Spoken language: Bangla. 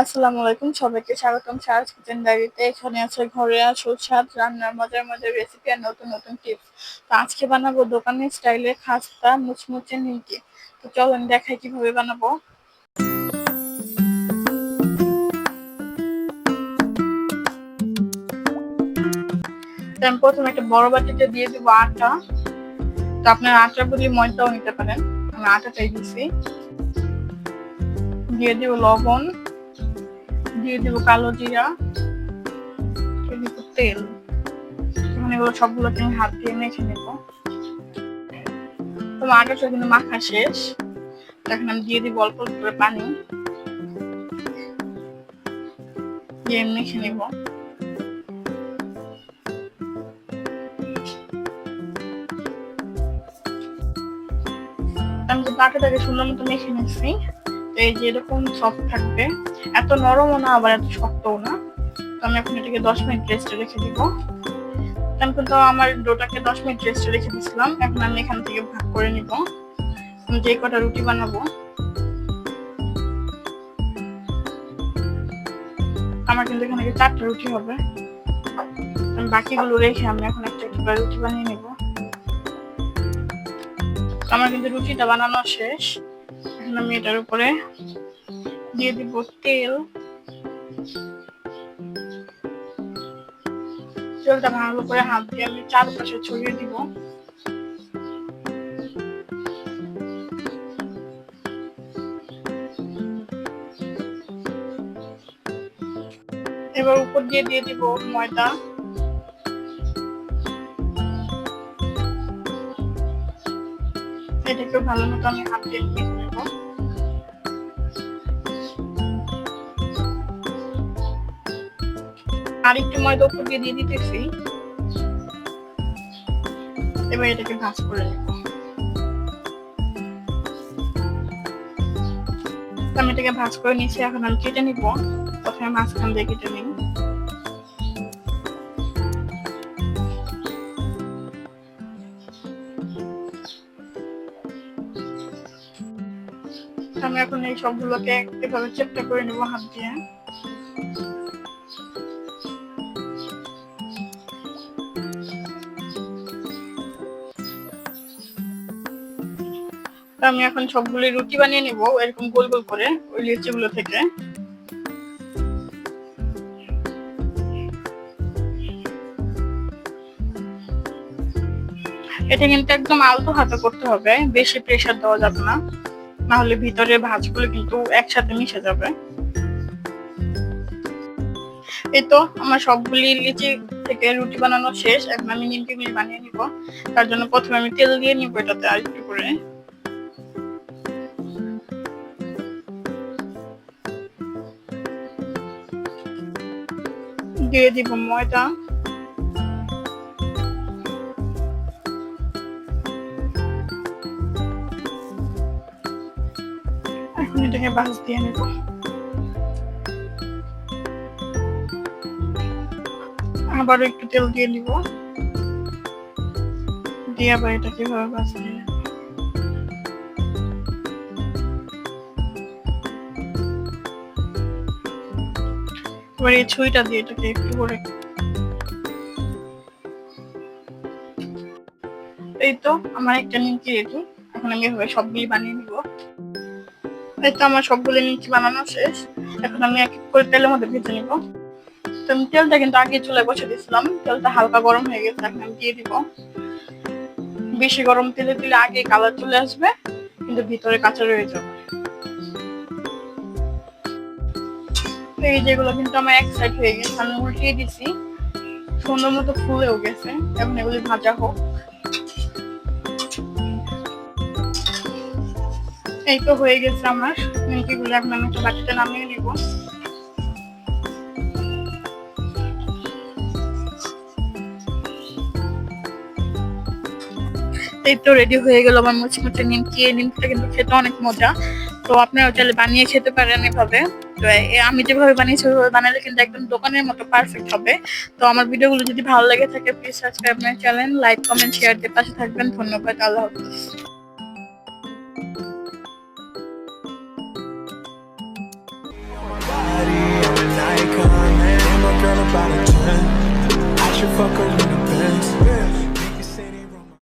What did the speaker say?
আসসালামু আলাইকুম, সবাইকে স্বাগতম সারাজ কিচেন ডায়েরিতে। এখানে আছে ঘরে আসল স্বাদ, রান্নার মজার মজার রেসিপি আর নতুন নতুন টিপস। তো আজকে বানাবো দোকানের স্টাইলে খাস্তা মুচমুচে নিমকি। তো চলুন দেখাই কিভাবে বানাবো। আমি প্রথমে একটা বড় বাটিতে দিয়ে দেবো আটা। তো আপনার আটার বদলে ময়দাও নিতে পারেন, আমি আটাটাই দিচ্ছি। দিয়ে দেবো লবণ, দিয়ে দেবো কালো জিরা, দিয়ে দেবো তেল। এগুলো সবগুলোকে আমি হাত দিয়ে মেখে নেবো। তো আটাটা কিন্তু মাখা শেষ। এখন আমি দিয়ে দিব অল্প করে পানি, দিয়ে মেখে নেব। আমি যে আটাটাকে সুন্দর মতো মেখে নিচ্ছি। তো এই যে এরকম সফট থাকবে, এত নরমও না আবার এত শক্তও না। তো আমি এখন এটাকে 10 মিনিট রেস্টে রেখে দিব। আমি কিন্তু আমার ডোটাকে 10 মিনিট রেস্টে রেখে দিয়েছিলাম। এখন আমি এখান থেকে ভাগ করে নিব। আমি যে কটা রুটি বানাবো, আমার কিন্তু এখানে 4টা রুটি হবে। বাকিগুলো রেখে আমি এখন একটা একটা রুটি বানিয়ে নেব। আমার কিন্তু রুটিটা বানানো শেষ। এখন আমি এটার উপরে দিয়ে দিব তেল। তেলটা ভালো করে হাত দিয়ে আমি চারপাশে ছড়িয়ে দিব। এবার উপর দিয়ে দিয়ে দিব ময়দা। এটাকে ভালো মতো আমি হাত দিয়ে মেখে নেব। আর একটু ময়দা উপর দিয়ে দিয়ে দিতেছি। এবার এটাকে ভাঁজ করে নেব। আমি এটাকে ভাঁজ করে নিয়েছি। এখন আমি কেটে নিব। প্রথমে মাঝখান দিয়ে কেটে নিই। আমি এখন এই সবগুলোকে এভাবে চেপটা করে নেব হাত দিয়ে। আমি এখন সবগুলো রুটি বানিয়ে নিব এরকম গোল গোল করে ওই লিচিগুলো থেকে। এটা কিন্তু একদম আলতো হাতে করতে হবে, বেশি প্রেসার দেওয়া যাবে না, নাহলে ভিতরে ভাঁজগুলো কিন্তু একসাথে মিশে যাবে। এই তো আমার সবগুলি লিচি থেকে রুটি বানানো শেষ। এখন আমি নিমকিগুলি বানিয়ে নিব। তার জন্য প্রথমে আমি তেল দিয়ে নিব এটাতে আর একটু করে। দিয়ে দিব ময়দা। এখন এটাকে ভাঁজ দিয়ে নেব। আবারও একটু তেল দিয়ে দিব, দিয়ে আবার এটাকে ভাবে ভাঁজ দিয়ে নেব। এবার এই ছুরিটা দিয়ে এটাকে একটু করে। এই তো আমার একটা নিমকি রেডি। এখন আমি এভাবে সবগুলি বানিয়ে নিব। এই তো আমার সবগুলো নিমকি বানানো শেষ। এখন আমি এক এক করে তেলের মধ্যে ভেজে নিব। তো আমি তেলটা কিন্তু আগে চুলায় বসে দিয়েছিলাম। তেলটা হালকা গরম হয়ে গেছে। এখন আমি দিয়ে দিব। বেশি গরম তেলে দিলে আগে কালার চলে আসবে, কিন্তু ভিতরে কাঁচা রয়ে যাবে। এই যেগুলো কিন্তু আমার এক সাইড হয়ে গেছে, আমি উল্টিয়ে দিছি, সুন্দর মতো ফুলেও গেছে। এখন এগুলি ভাজা হোক। এই তো হয়ে গেছে আমার নিমকিগুলো। এখন আমি একটা বাটিতে নামিয়ে নিব। এই তো রেডি হয়ে গেল আমার মুচমুচে নিমকি। এই নিমকিটা কিন্তু খেতে অনেক মজা। তো আপনারা চাইলে বানিয়ে খেতে পারেন এভাবে। তো আমি যেভাবে বানিয়েছি ওইভাবে বানালে কিন্তু একদম দোকানের মতো পারফেক্ট হবে। তো আমার ভিডিওগুলো যদি ভালো লাগে থাকে please subscribe my channel, like comment share দিয়ে পাশে থাকবেন। ধন্যবাদ। আল্লাহ হাফেজ। fuck her in the Benz.